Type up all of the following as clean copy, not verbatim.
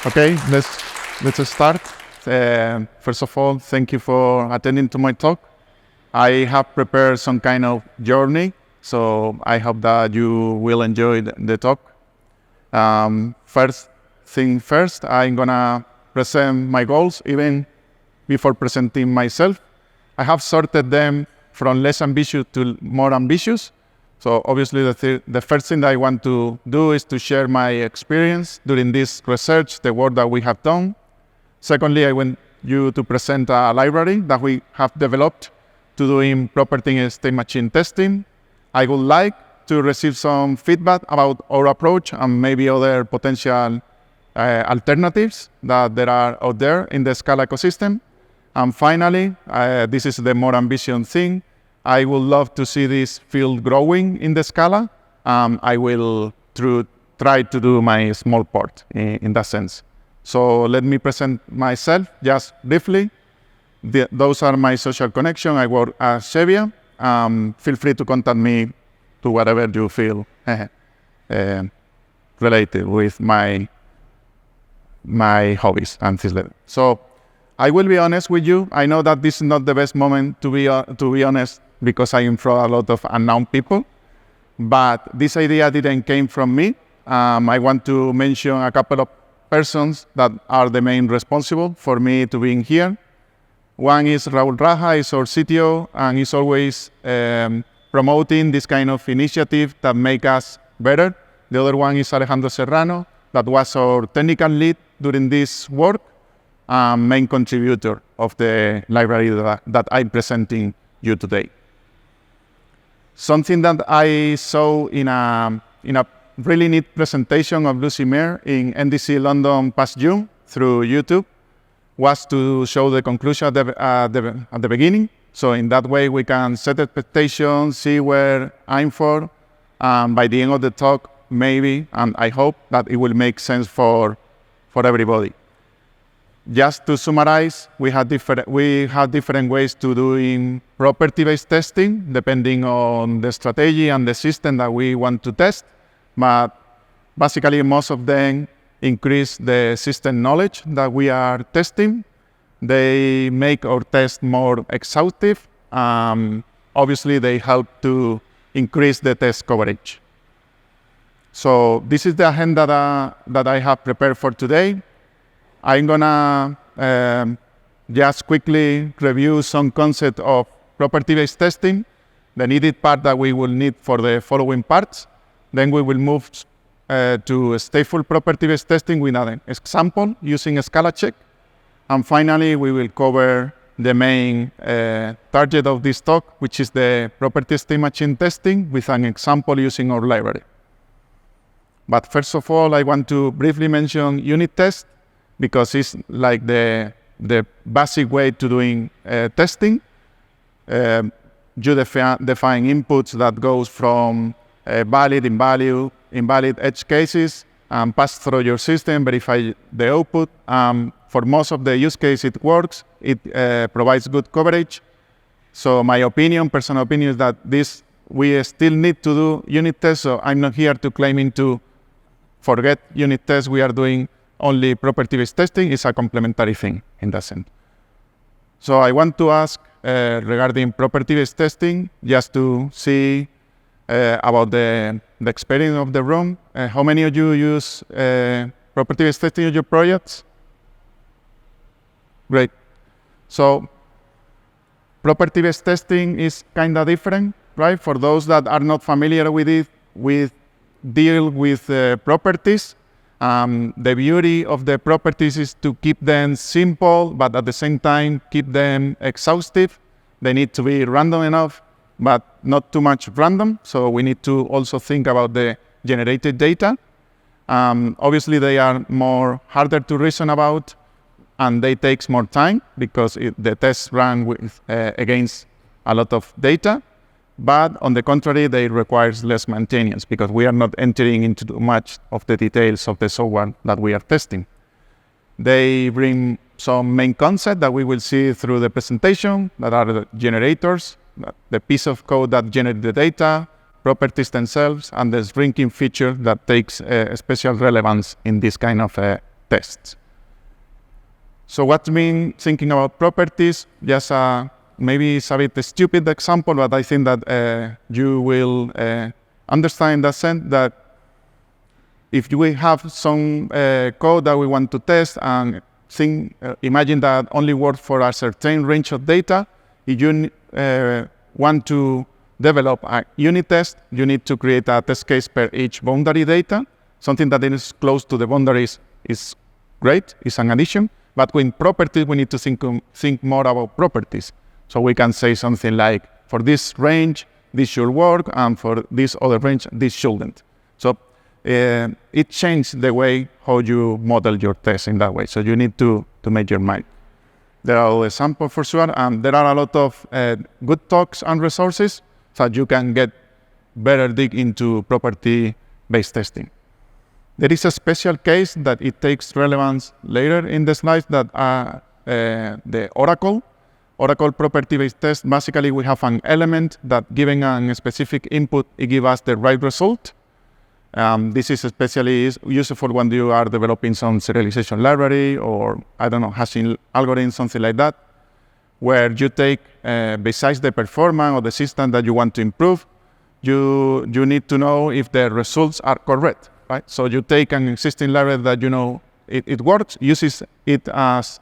Okay, let's start. First of all, thank you for attending to my talk. I have prepared some kind of journey, so I hope that you will enjoy the talk. First thing first, I'm gonna present my goals even before presenting myself. I have sorted them from less ambitious to more ambitious. So obviously the first thing that I want to do is to share my experience during this research, the work that we have done. Secondly, I want you to present a library that we have developed to doing property and state machine testing. I would like to receive some feedback about our approach and maybe other potential alternatives that there are out there in the Scala ecosystem. And finally, this is the more ambitious thing. I would love to see this field growing in the Scala. I will try to do my small part in that sense. So let me present myself just briefly. Those are my social connections. I work at Sevilla. Feel free to contact me to whatever you feel related with my hobbies and things like that. So I will be honest with you. I know that this is not the best moment to be honest, because I am from a lot of unknown people, but this idea didn't came from me. I want to mention a couple of persons that are the main responsible for me to being here. One is Raul Raja, is our CTO, and he's always promoting this kind of initiative that make us better. The other one is Alejandro Serrano, that was our technical lead during this work, main contributor of the library that I'm presenting you today. Something that I saw in a really neat presentation of Lucy Mayer in NDC London past June through YouTube was to show the conclusion at the beginning. So in that way, we can set expectations, see where I'm for. By the end of the talk, maybe, and I hope that it will make sense for everybody. Just to summarize, we have different ways to doing property-based testing, depending on the strategy and the system that we want to test. But basically, most of them increase the system knowledge that we are testing. They make our test more exhaustive. Obviously, they help to increase the test coverage. So this is the agenda that I have prepared for today. I'm gonna just quickly review some concept of property-based testing, the needed part that we will need for the following parts. Then we will move to stateful property-based testing with an example using a Scala check. And finally, we will cover the main target of this talk, which is the property state machine testing with an example using our library. But first of all, I want to briefly mention unit test, because it's like the basic way to doing testing. You define inputs that goes from valid, invalid edge cases, and pass through your system, verify the output. For most of the use case, it works. It provides good coverage. So my personal opinion, is that we still need to do unit tests. So I'm not here to claiming to forget unit tests. We are doing only property-based testing. Is a complementary thing in that sense. So I want to ask regarding property-based testing, just to see about the experience of the room. How many of you use property-based testing in your projects? Great. So property-based testing is kind of different, right? For those that are not familiar with it, we deal with properties. The beauty of the properties is to keep them simple, but at the same time, keep them exhaustive. They need to be random enough, but not too much random. So we need to also think about the generated data. Obviously, they are harder to reason about, and they take more time because the tests run against a lot of data. But on the contrary, they require less maintenance because we are not entering into too much of the details of the software that we are testing. They bring some main concepts that we will see through the presentation, that are the generators, the piece of code that generates the data, properties themselves, and the shrinking feature that takes special relevance in this kind of tests. So what mean thinking about properties? Just maybe it's a bit a stupid example, but I think that you will understand in that sense that if we have some code that we want to test and imagine that only works for a certain range of data, if you want to develop a unit test, you need to create a test case per each boundary data. Something that is close to the boundaries is great, it's an addition. But with properties, we need to think more about properties. So we can say something like, for this range, this should work, and for this other range, this shouldn't. So it changed the way how you model your test in that way. So you need to make your mind. There are examples for sure, and there are a lot of good talks and resources so that you can get better dig into property-based testing. There is a special case that it takes relevance later in the slides that are the Oracle property-based test. Basically, we have an element that given a specific input, it gives us the right result. This is especially useful when you are developing some serialization library or, I don't know, hashing algorithm, something like that, where you take, besides the performance or the system that you want to improve, you need to know if the results are correct. Right? So you take an existing library that you know it works, uses it as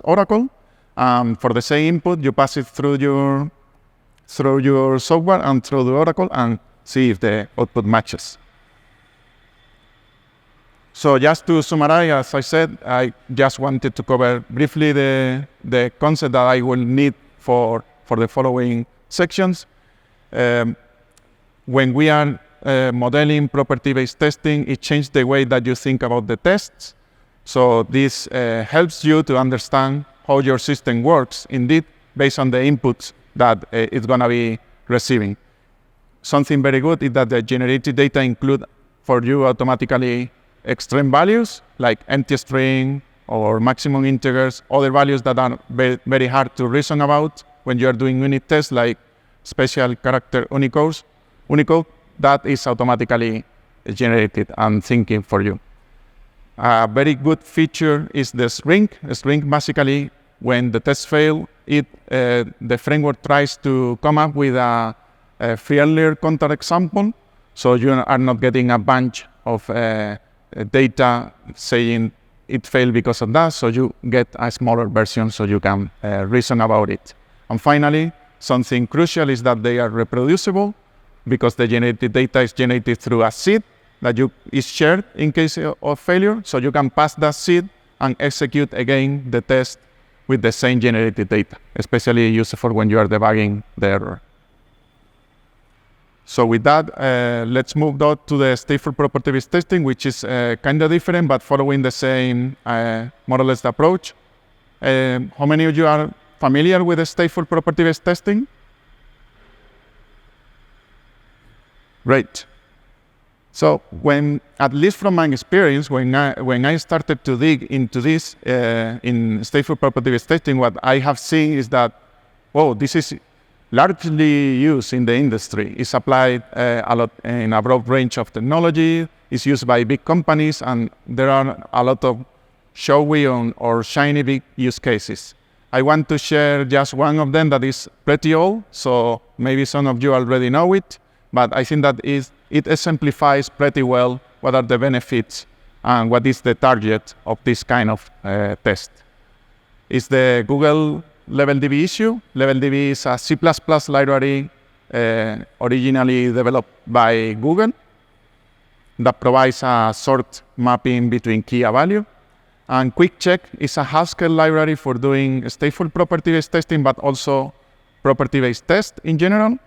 Oracle. For the same input, you pass it through your software and through the Oracle and see if the output matches. So just to summarize, as I said, I just wanted to cover briefly the concept that I will need for the following sections. When we are modeling property-based testing, it changed the way that you think about the tests. So this helps you to understand how your system works, indeed, based on the inputs that it's going to be receiving. Something very good is that the generated data include for you automatically extreme values, like empty string or maximum integers, other values that are very hard to reason about when you are doing unit tests, like special character Unicode. That is automatically generated and thinking for you. A very good feature is the string. A string basically, when the test fail, the framework tries to come up with a friendlier counterexample, so you are not getting a bunch of data saying it failed because of that, so you get a smaller version so you can reason about it. And finally, something crucial is that they are reproducible, because the generated data is generated through a seed that is shared in case of failure. So you can pass that seed and execute again the test with the same generated data, especially useful when you are debugging the error. So with that, let's move on to the stateful property-based testing, which is kind of different, but following the same more or less approach. How many of you are familiar with the stateful property-based testing? Great. So at least from my experience, when I started to dig into this in stateful property-based testing, what I have seen is that, this is largely used in the industry. It's applied a lot in a broad range of technology. It's used by big companies, and there are a lot of showy or shiny big use cases. I want to share just one of them that is pretty old, so maybe some of you already know it. But I think that it exemplifies pretty well what are the benefits and what is the target of this kind of test. It's the Google LevelDB issue. LevelDB is a C++ library originally developed by Google that provides a sort mapping between key and value. And QuickCheck is a Haskell library for doing stateful property-based testing, but also property-based test in general.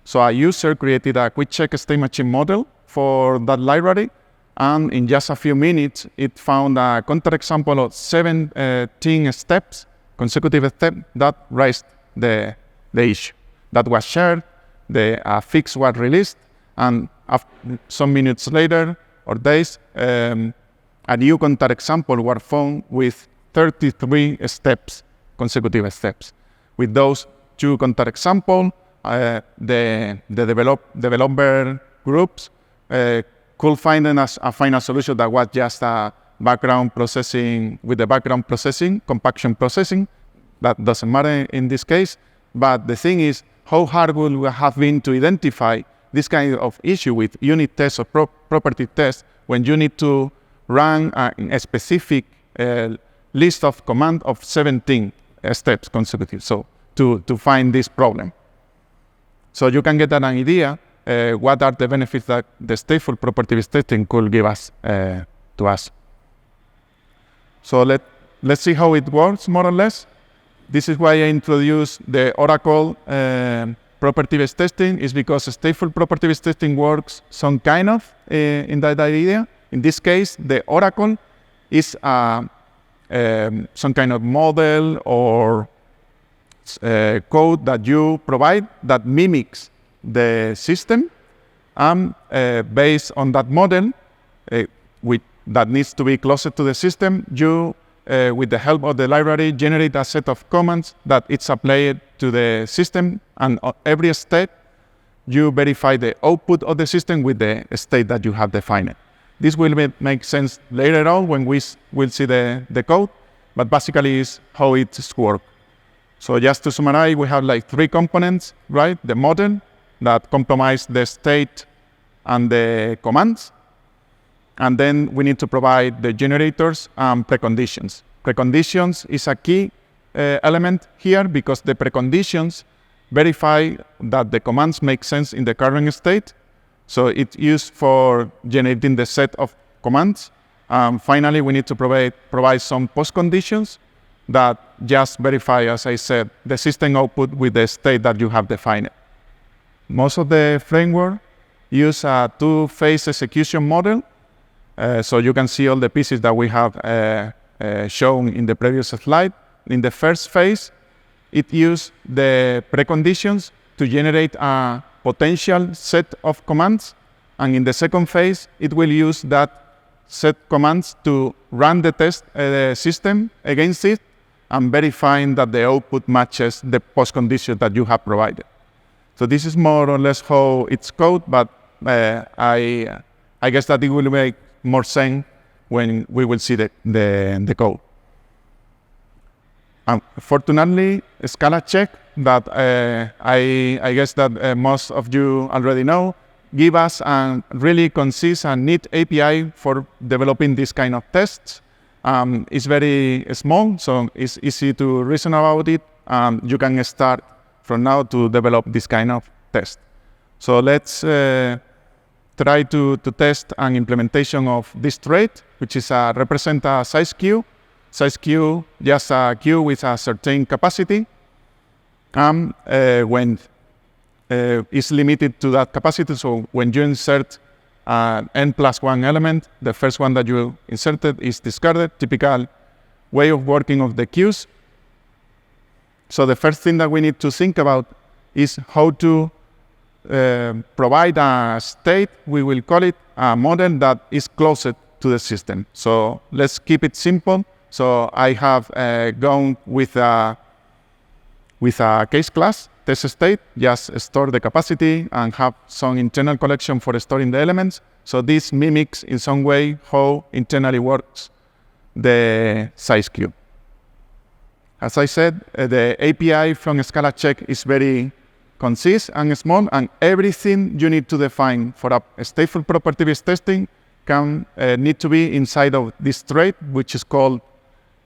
So a user created a QuickCheck state machine model for that library, and in just a few minutes, it found a counterexample of 17 steps, consecutive steps, that raised the issue. That was shared, the fix was released, and some minutes later, or days, a new counterexample was found with 33 steps, consecutive steps. With those two counterexamples, the developer groups could find a final solution that was just a background processing, compaction processing. That doesn't matter in this case. But the thing is, how hard will it have been to identify this kind of issue with unit tests or property tests when you need to run a specific list of command of 17 steps consecutive, so to find this problem. So you can get an idea what are the benefits that the stateful property-based testing could give us to us. So let's see how it works, more or less. This is why I introduced the Oracle property-based testing, is because stateful property-based testing works some kind of in that idea. In this case, the Oracle is some kind of model or code that you provide that mimics the system, and based on that model, that needs to be closer to the system, you, with the help of the library, generate a set of commands that it's applied to the system, and every state, you verify the output of the system with the state that you have defined. This will make sense later on when we will see the code, but basically is how it's works. So just to summarize, we have like 3 components, right? The model that comprise the state and the commands. And then we need to provide the generators and preconditions. Preconditions is a key element here because the preconditions verify that the commands make sense in the current state. So it's used for generating the set of commands. Finally, we need to provide some postconditions that just verify, as I said, the system output with the state that you have defined. Most of the framework use a 2-phase execution model. So you can see all the pieces that we have shown in the previous slide. In the first phase, it uses the preconditions to generate a potential set of commands. And in the second phase, it will use that set commands to run the test system against it and verifying that the output matches the postcondition that you have provided. So this is more or less how it's coded, but I guess that it will make more sense when we will see the code. Fortunately, Scala check that I guess that most of you already know, give us a really concise and neat API for developing this kind of tests. It's very small, so it's easy to reason about it. You can start from now to develop this kind of test. So let's try to test an implementation of this trait, which is represent a size queue. Size queue, just a queue with a certain capacity. When it's limited to that capacity, so when you insert n+1 element, the first one that you inserted is discarded, typical way of working of the queues. So the first thing that we need to think about is how to provide a state, we will call it a model that is closer to the system. So let's keep it simple. So I have gone with a case class, test state, just store the capacity and have some internal collection for storing the elements. So this mimics in some way how internally works the size queue. As I said, the API from Scala check is very concise and small, and everything you need to define for a stateful property-based testing can need to be inside of this trait, which is called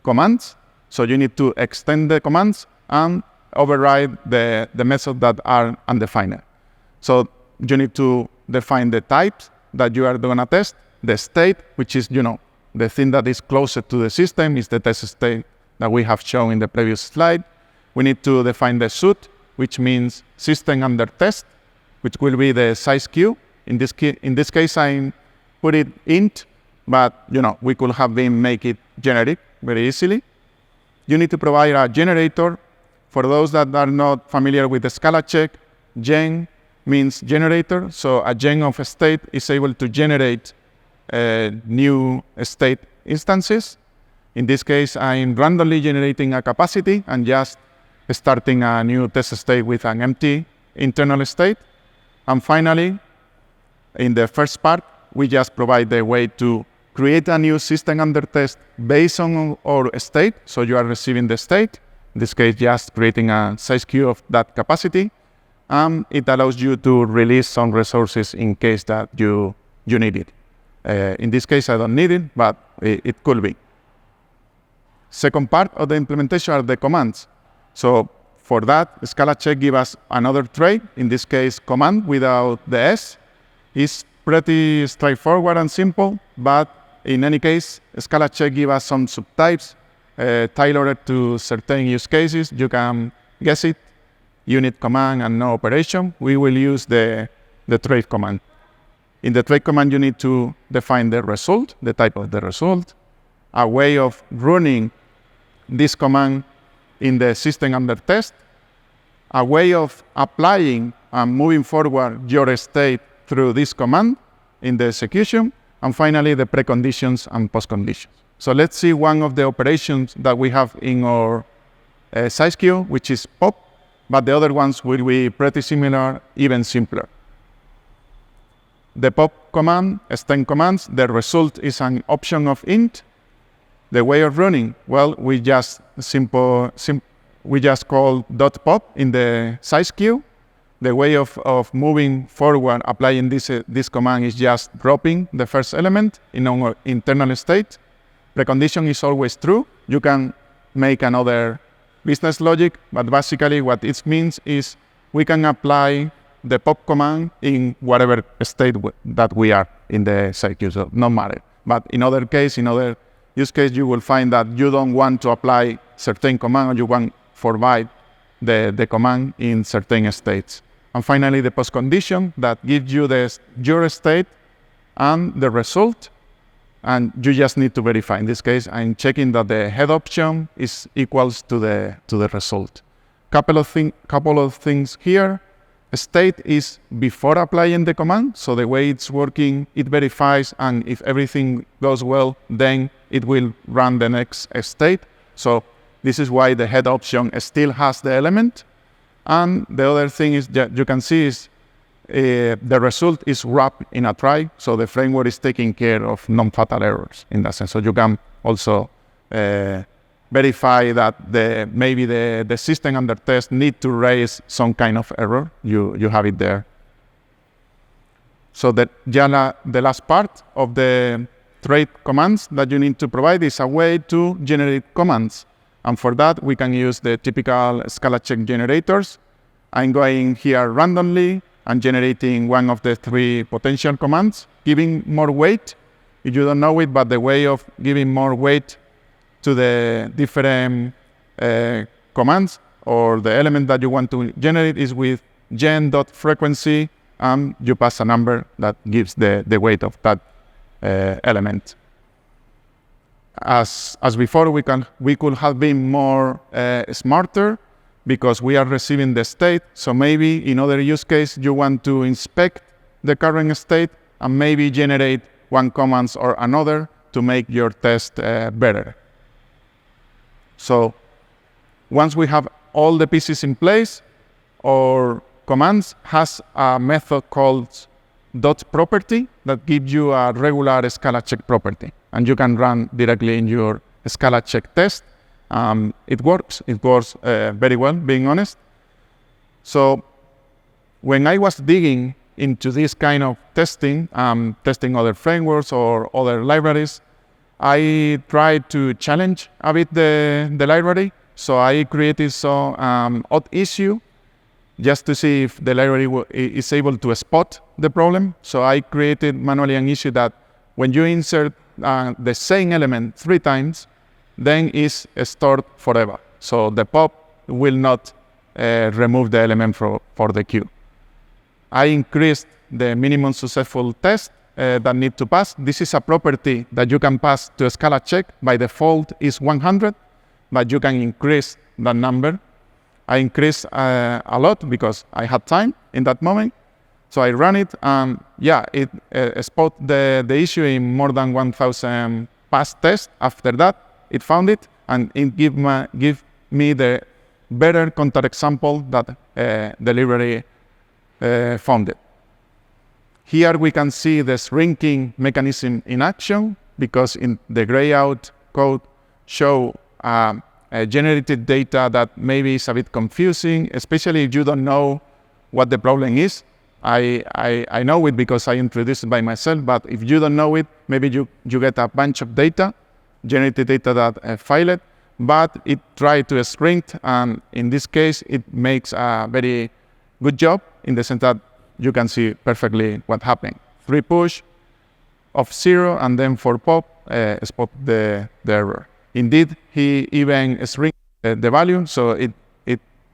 commands. So you need to extend the commands and override the methods that are undefined. So you need to define the types that you are going to test, the state, which is, the thing that is closer to the system is the test state that we have shown in the previous slide. We need to define the suit, which means system under test, which will be the size queue. In this case, I put it int, but we could have been make it generic very easily. You need to provide a generator. For those that are not familiar with the Scala check, gen means generator. So a gen of a state is able to generate new state instances. In this case, I'm randomly generating a capacity and just starting a new test state with an empty internal state. And finally, in the first part, we just provide the way to create a new system under test based on our state. So you are receiving the state, in this case, just creating a size queue of that capacity. It allows you to release some resources in case that you need it. In this case, I don't need it, but it could be. Second part of the implementation are the commands. So for that, Scala check gives us another trait, in this case, command without the S. It's pretty straightforward and simple, but in any case, Scala check gives us some subtypes tailored to certain use cases. You can guess it, unit command and no operation. We will use the trait command. In the trait command, you need to define the result, the type of the result, a way of running this command in the system under test, a way of applying and moving forward your state through this command in the execution, and finally the preconditions and postconditions. So let's see one of the operations that we have in our size queue, which is pop, but the other ones will be pretty similar, even simpler. The pop command, stem commands, the result is an option of int. The way of running, well, we just call .pop in the size queue. The way of moving forward, applying this command is just dropping the first element in our internal state. Precondition is always true. You can make another business logic, but basically what it means is we can apply the pop command in whatever state that we are in the size queue, so no matter. But in other use case, you will find that you don't want to apply certain command, or you want to provide the command in certain states. And finally, the postcondition that gives you your state and the result, and you just need to verify. In this case, I'm checking that the head option is equals to the result. Couple of things here. State is before applying the command, so the way it's working, it verifies, and if everything goes well, then it will run the next state. So this is why the head option still has the element. And the other thing is that you can see is the result is wrapped in a try, so the framework is taking care of non-fatal errors in that sense. So you can also verify that maybe the system under test need to raise some kind of error. You have it there. So the last part of the trait commands that you need to provide is a way to generate commands. And for that, we can use the typical Scala check generators. I'm going here randomly and generating one of the 3 potential commands, giving more weight. If you don't know it, but the way of giving more weight to the different commands or the element that you want to generate is with gen.frequency, and you pass a number that gives the weight of that element. As before, we could have been more smarter because we are receiving the state. So maybe in other use case, you want to inspect the current state and maybe generate one command or another to make your test better. So once we have all the pieces in place, our commands has a method called .property that gives you a regular Scala check property. And you can run directly in your Scala check test. It works very well, being honest. So when I was digging into this kind of testing, testing other frameworks or other libraries, I tried to challenge a bit the library. So I created some odd issue just to see if the library is able to spot the problem. So I created manually an issue that when you insert the same element 3 times, then is stored forever. So the pop will not remove the element for the queue. I increased the minimum successful test that need to pass. This is a property that you can pass to a Scala check. By default is 100, but you can increase that number. I increased a lot because I had time in that moment. So I ran it, it spot the issue in more than 1,000 past tests. After that, it found it, and it give me the better counterexample that the library found it. Here we can see the shrinking mechanism in action. because in the gray out code show generated data that maybe is a bit confusing, especially if you don't know what the problem is. I know it because I introduced it by myself, but if you don't know it, maybe you get a bunch of data, generated data that filed, but it tried to shrink, and in this case, it makes a very good job in the sense that you can see perfectly what happened. 3 push of 0, and then for pop, spot the error. Indeed, he even shrinks the value, so it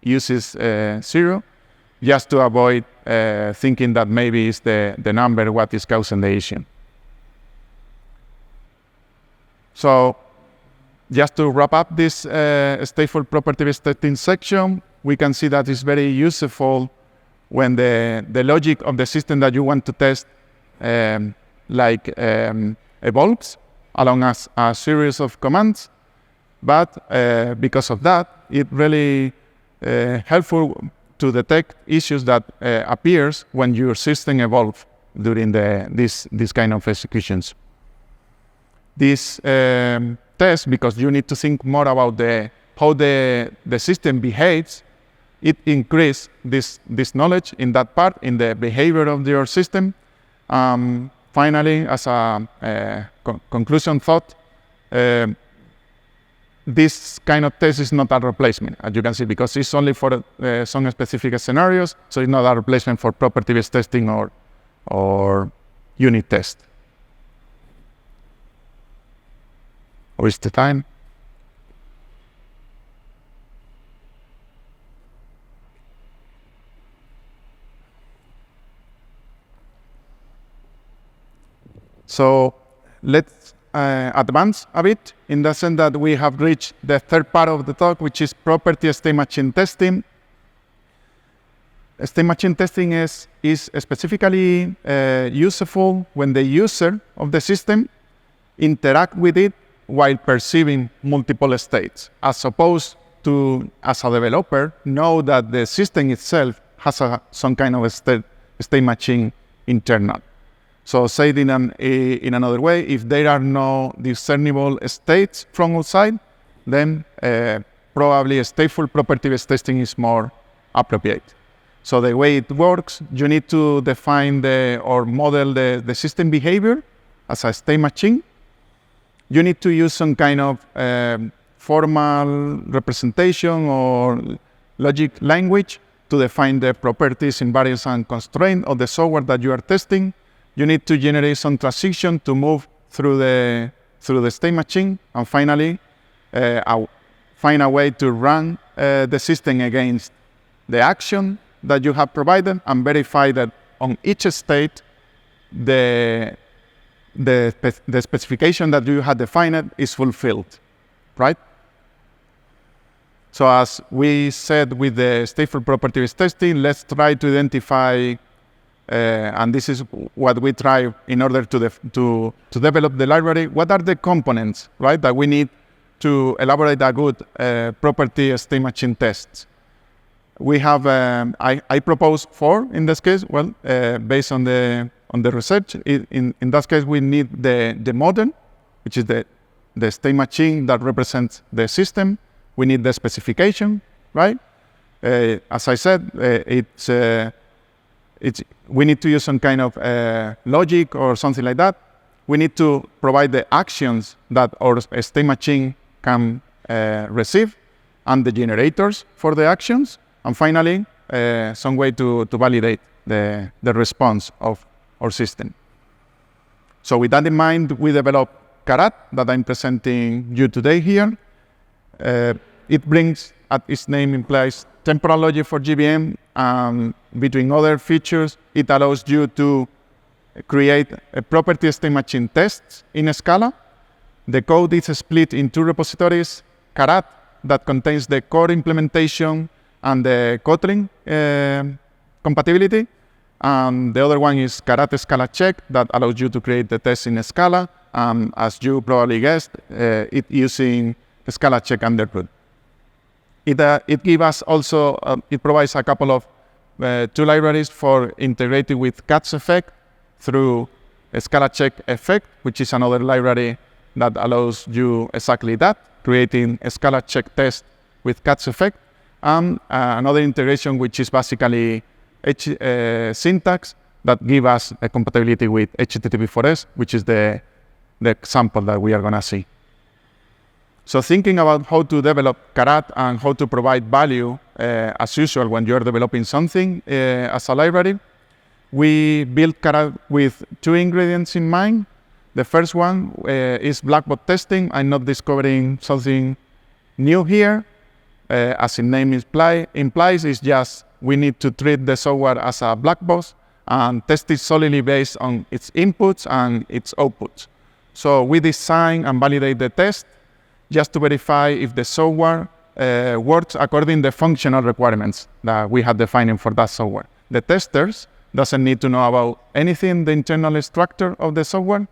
uses 0, just to avoid thinking that maybe it's the number what is causing the issue. So just to wrap up this stateful property-based testing section, we can see that it's very useful when the logic of the system that you want to test evolves along a series of commands. But because of that, it really helpful to detect issues that appears when your system evolves during this kind of executions. This test, because you need to think more about how the system behaves, it increases this knowledge in that part, in the behavior of your system. Finally, as a conclusion thought, this kind of test is not a replacement, as you can see, because it's only for some specific scenarios, so it's not a replacement for property-based testing or unit test. Or is the time? So let's advance a bit in the sense that we have reached the third part of the talk, which is property state machine testing. State machine testing is specifically useful when the user of the system interact with it while perceiving multiple states, as opposed to, as a developer, know that the system itself has some kind of state machine internal. So said in another way, if there are no discernible states from outside, then probably a stateful property-based testing is more appropriate. So the way it works, you need to define or model the system behavior as a state machine. You need to use some kind of formal representation or logic language to define the properties, invariants, and constraints of the software that you are testing. You need to generate some transition to move through the state machine, and finally, find a way to run the system against the action that you have provided and verify that on each state, the specification that you had defined is fulfilled, right? So as we said with the stateful property-based testing, let's try to identify, and this is what we try in order to develop the library, what are the components, right, that we need to elaborate a good property state machine test. We have, I propose 4 in this case, well, based on the research. In that case, we need the model, which is the state machine that represents the system. We need the specification, right? As I said, we need to use some kind of logic or something like that. We need to provide the actions that our state machine can receive and the generators for the actions. And finally, some way to validate the response of our system. So with that in mind, we developed Karat that I'm presenting you today here. It brings, as its name implies, temporal logic for GBM. Between other features, it allows you to create a property state machine tests in Scala. The code is split in 2 repositories, Karat, that contains the core implementation and the Kotlin compatibility. And the other one is Karat Scala check that allows you to create the test in Scala. As you probably guessed, it using Scala check underroot. It gives us also, it provides a couple of 2 libraries for integrating with Cat's effect through a Scala check effect, which is another library that allows you exactly that, creating a Scala check test with catch effect, and another integration which is basically syntax that give us a compatibility with HTTP4S, which is the example that we are going to see. So thinking about how to develop Karat and how to provide value, as usual, when you're developing something as a library, we built Karat with 2 ingredients in mind. The first one is black box testing. I'm not discovering something new here. As the name implies, it's just we need to treat the software as a black box and test it solely based on its inputs and its outputs. So we design and validate the test just to verify if the software works according to the functional requirements that we have defined for that software. The testers doesn't need to know about anything, the internal structure of the software,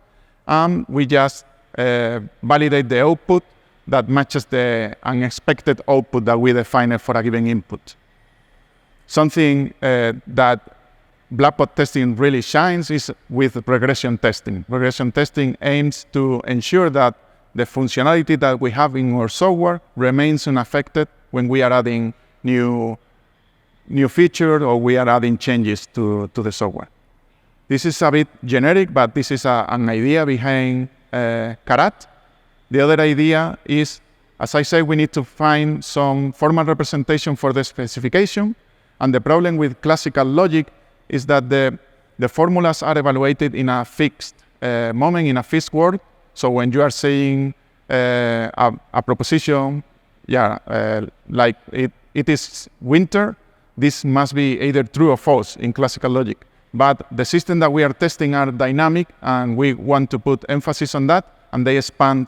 and we just validate the output that matches the unexpected output that we define for a given input. Something that black box testing really shines is with regression testing. Regression testing aims to ensure that the functionality that we have in our software remains unaffected when we are adding new features or we are adding changes to the software. This is a bit generic, but this is an idea behind Karat. The other idea is, as I said, we need to find some formal representation for the specification. And the problem with classical logic is that the formulas are evaluated in a fixed moment, in a fixed word. So when you are saying a proposition, like it is winter, this must be either true or false in classical logic. But the system that we are testing are dynamic, and we want to put emphasis on that, and they span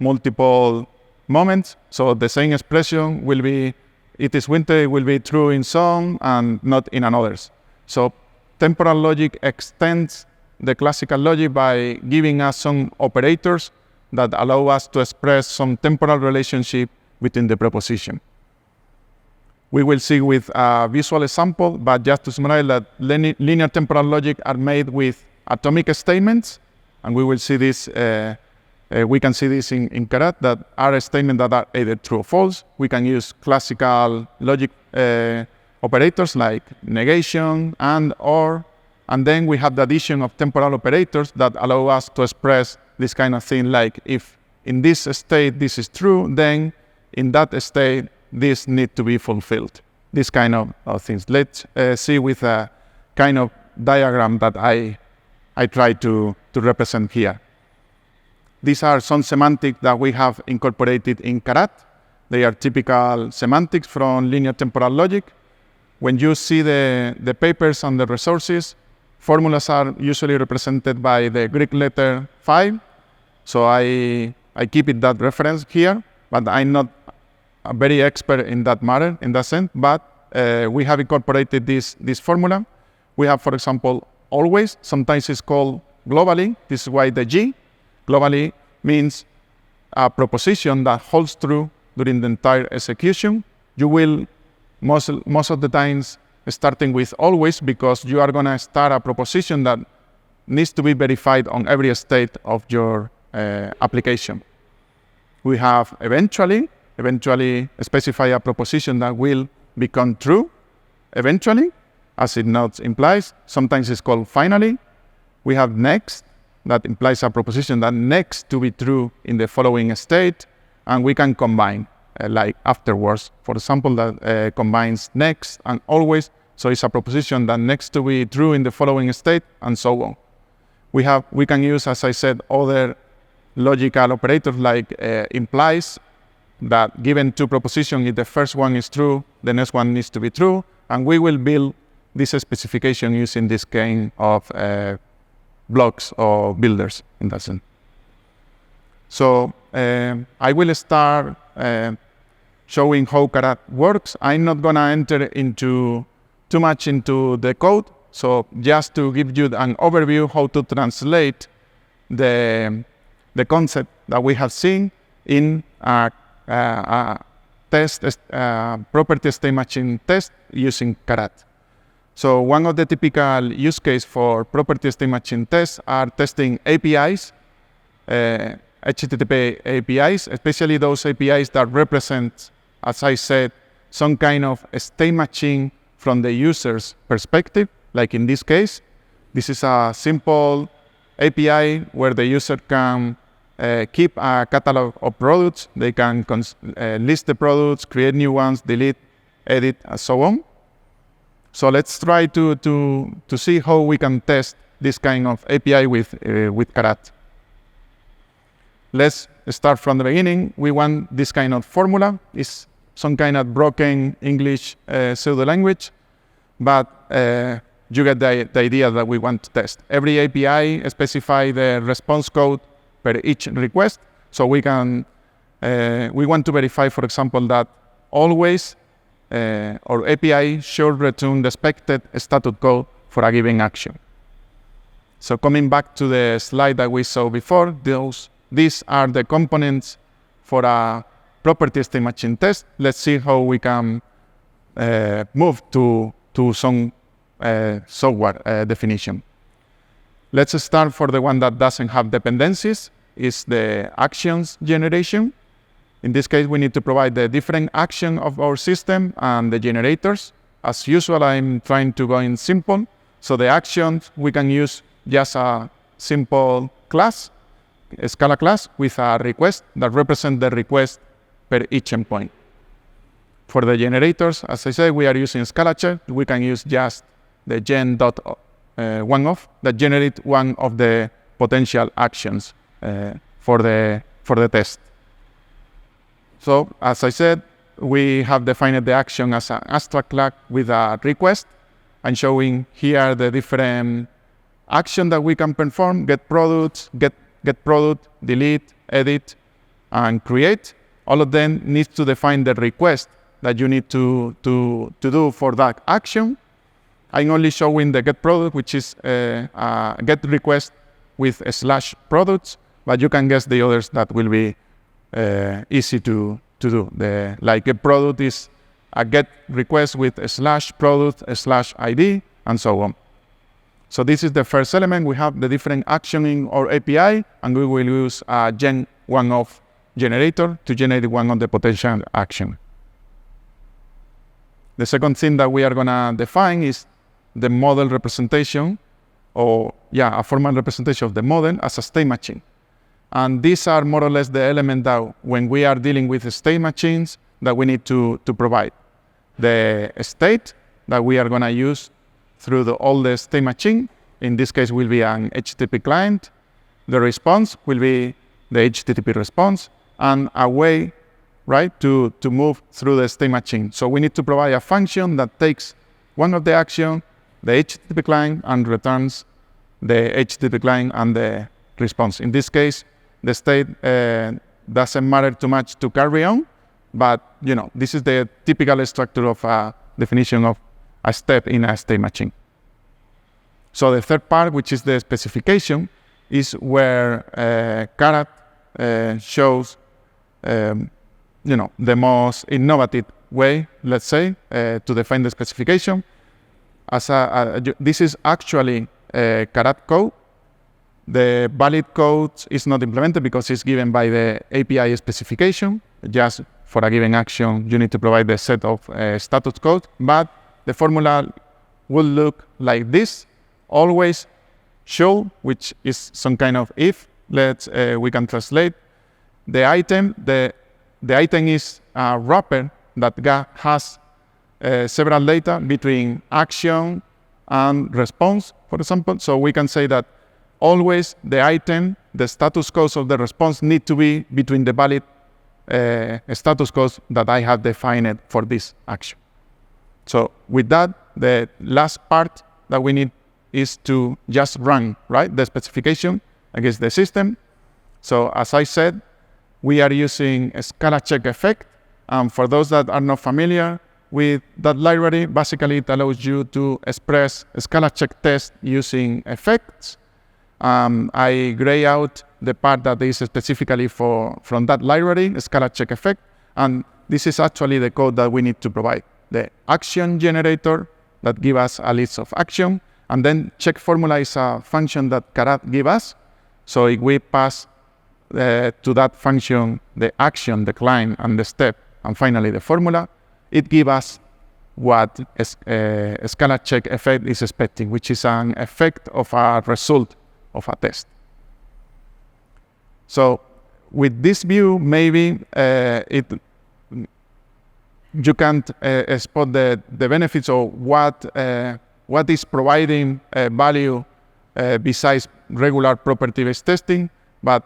multiple moments. So the same expression will be, it is winter, it will be true in some and not in others. So temporal logic extends the classical logic by giving us some operators that allow us to express some temporal relationship between the proposition. We will see with a visual example, but just to summarize that linear temporal logic are made with atomic statements, and we will see this, we can see this in Karat, that are statements that are either true or false. We can use classical logic operators like negation and or, and then we have the addition of temporal operators that allow us to express this kind of thing, like if in this state this is true, then in that state this needs to be fulfilled. This kind of things. Let's see with a kind of diagram that I try to represent here. These are some semantics that we have incorporated in Karat. They are typical semantics from linear temporal logic. When you see the papers and the resources, formulas are usually represented by the Greek letter phi. So I keep it that reference here, but I'm not a very expert in that matter, in that sense, but we have incorporated this formula. We have, for example, always, sometimes it's called globally. This is why the G. Globally means a proposition that holds true during the entire execution. You will, most of the times, starting with always, because you are going to start a proposition that needs to be verified on every state of your application. We have eventually specify a proposition that will become true eventually, as it notes implies. Sometimes it's called finally. We have next, that implies a proposition that next to be true in the following state, and we can combine like afterwards, for example, that combines next and always. So it's a proposition that next to be true in the following state, and so on. We can use, as I said, other logical operators like implies, that given two propositions, if the first one is true, the next one needs to be true, and we will build this specification using this kind of blocks or builders in that sense. So I will start showing how Karat works. I'm not going to enter too much into the code, so just to give you an overview how to translate the concept that we have seen in a test, property state matching test using Karat. So one of the typical use case for property state matching tests are testing APIs, HTTP APIs, especially those APIs that represent, as I said, some kind of state matching from the user's perspective. Like in this case, this is a simple API where the user can keep a catalog of products. They can list the products, create new ones, delete, edit, and so on. So let's try to see how we can test this kind of API with Karat. Let's start from the beginning. We want this kind of formula. It's some kind of broken English pseudo language, but you get the idea that we want to test. Every API specifies the response code per each request. So we want to verify, for example, that always our API should return the expected status code for a given action. So coming back to the slide that we saw before, these are the components for a property state matching test. Let's see how we can move to some software definition. Let's start for the one that doesn't have dependencies, is the actions generation. In this case, we need to provide the different action of our system and the generators. As usual, I'm trying to go in simple. So the actions, we can use just a simple class, a Scala class with a request that represents the request per each endpoint. For the generators, as I said, we are using Scala check. We can use just the gen.oneOf that generate one of the potential actions for the test. So, as I said, we have defined the action as an abstract class with a request. I'm showing here the different actions that we can perform: get products, get product, delete, edit, and create. All of them need to define the request that you need to do for that action. I'm only showing the get product, which is a get request with a /products, but you can guess the others that will be easy to do. Like get product is a get request with a /product, a /ID, and so on. So this is the first element. We have the different action in our API, and we will use a gen1of generator to generate one of the potential action. The second thing that we are going to define is the model representation, or a formal representation of the model as a state machine. And these are more or less the element that when we are dealing with state machines that we need to provide. The state that we are going to use through all the state machine, in this case will be an HTTP client. The response will be the HTTP response, and a way, right, to move through the state machine. So we need to provide a function that takes one of the action, the HTTP client, and returns the HTTP client and the response. In this case, the state doesn't matter too much to carry on, but this is the typical structure of a definition of a step in a state machine. So the third part, which is the specification, is where Karat shows the most innovative way, let's say, to define the specification. This is actually Karat code. The valid code is not implemented because it's given by the API specification. Just for a given action, you need to provide the set of status code. But the formula will look like this. Always show, which is some kind of if. We can translate the item. The item is a wrapper that has several data between action and response, for example. So we can say that always the item, the status code of the response need to be between the valid status code that I have defined for this action. So with that, the last part that we need is to just run, right, the specification against the system. So as I said, we are using a Scala check effect. For those that are not familiar with that library, basically it allows you to express a Scala check test using effects. I gray out the part that is specifically from that library, Scala check effect, and this is actually the code that we need to provide. The action generator, that give us a list of action. And then check formula is a function that Karat give us. So if we pass to that function the action, the climb, and the step, and finally the formula, it gives us what a Scala check effect is expecting, which is an effect of a result of a test. So with this view, maybe you can't spot the benefits of what is providing value besides regular property-based testing, but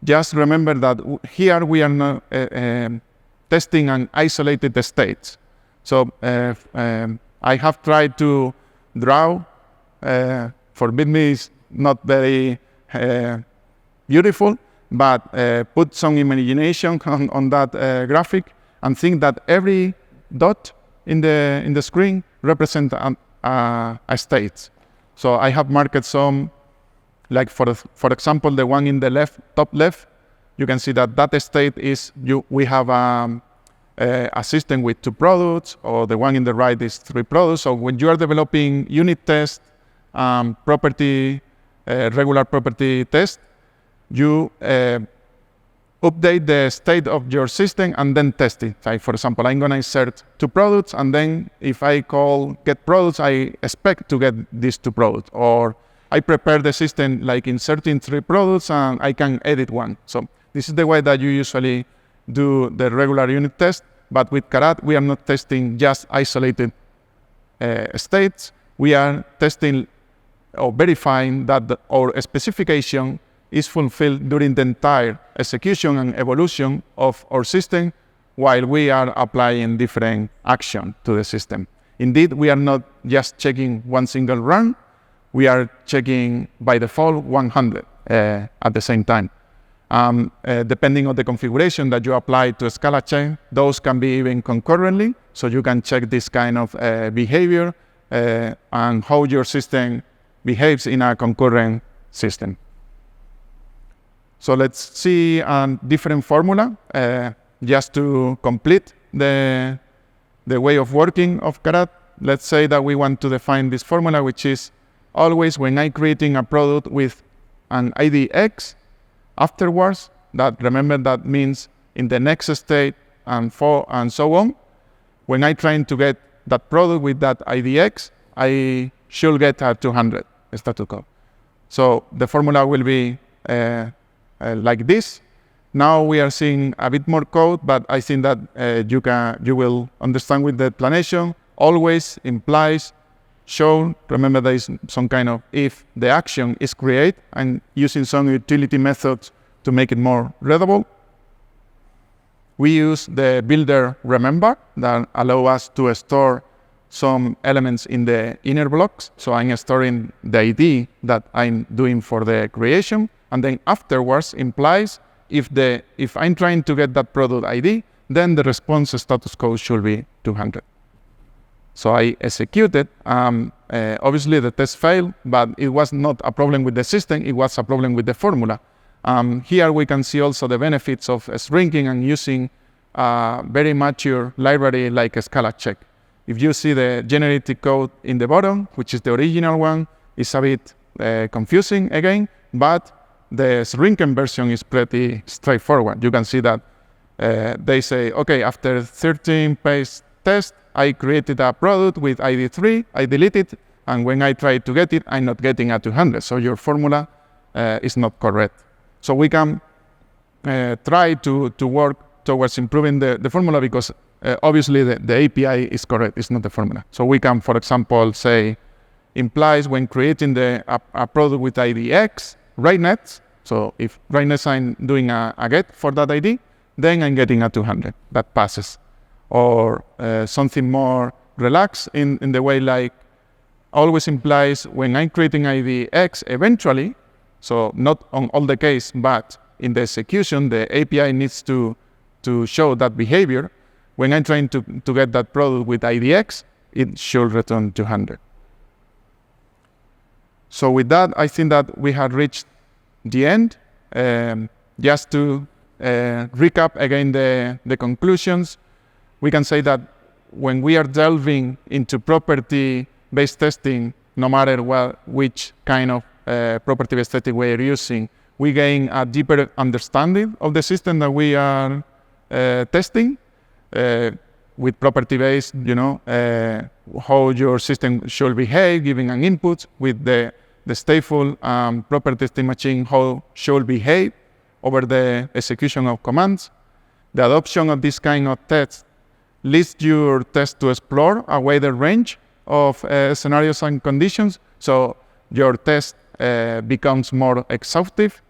just remember that here we are not testing an isolated state. So I have tried to draw, forbid me, is not very beautiful, but put some imagination on that graphic and think that every dot in the screen represents a state. So I have marked some, like for example, the one in the top left, you can see that state is we have a system with 2 products, or the one in the right is 3 products. So when you are developing unit test, regular property test, you update the state of your system and then test it. Like for example, I'm going to insert 2 products, and then if I call get products, I expect to get these 2 products. Or I prepare the system like inserting 3 products and I can edit 1. So this is the way that you usually do the regular unit test. But with Karat, we are not testing just isolated states. We are testing or verifying that our specification is fulfilled during the entire execution and evolution of our system while we are applying different action to the system. Indeed, we are not just checking one single run, we are checking by default 100 at the same time. Depending on the configuration that you apply to a Scala check, those can be even concurrently, so you can check this kind of behavior and how your system behaves in a concurrent system. So let's see a different formula just to complete the way of working of Karat. Let's say that we want to define this formula, which is always when I'm creating a product with an ID X, afterwards, remember that means in the next state and so on. When I'm trying to get that product with that ID X, I should get a 200 status code. So the formula will be like this. Now we are seeing a bit more code, but I think that you will understand with the explanation. Always implies show. Remember there is some kind of if the action is create, and using some utility methods to make it more readable. We use the builder remember that allow us to store some elements in the inner blocks. So I'm storing the ID that I'm doing for the creation. And then afterwards implies if I'm trying to get that product ID, then the response status code should be 200. So I executed. Obviously the test failed, but it was not a problem with the system, it was a problem with the formula. Here we can see also the benefits of shrinking and using a very mature library like a Scala check. If you see the generated code in the bottom, which is the original one, it's a bit confusing again, but the shrinking version is pretty straightforward. You can see that they say, okay, after 13 page test, I created a product with ID 3, I delete it, and when I try to get it, I'm not getting a 200. So your formula is not correct. So we can try to work towards improving the formula because obviously the API is correct, it's not the formula. So we can, for example, say implies when creating a product with ID X, right next. So if right next I'm doing a get for that ID, then I'm getting a 200 that passes. Or something more relaxed in the way like always implies when I'm creating ID X eventually, so not on all the case, but in the execution, the API needs to show that behavior. When I'm trying to get that product with ID X, it should return 200. So with that, I think that we have reached the end. Just to recap again the conclusions, we can say that when we are delving into property-based testing, no matter which kind of property-based testing we are using, we gain a deeper understanding of the system that we are testing. With property-based, how your system should behave, giving an input. With the stateful property state machine, how should behave over the execution of commands. The adoption of this kind of tests leads your test to explore a wider range of scenarios and conditions, so your test becomes more exhaustive.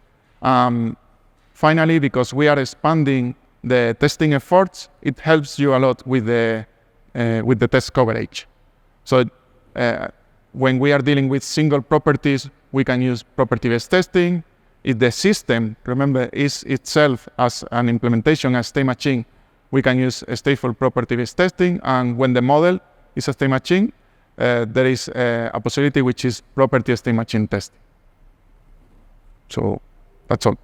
Finally, because we are expanding the testing efforts, it helps you a lot with the test coverage. So when we are dealing with single properties, we can use property-based testing. If the system, remember, is itself as an implementation, a state machine, we can use a stateful property-based testing. And when the model is a state machine, there is a possibility which is property state machine testing. So that's all.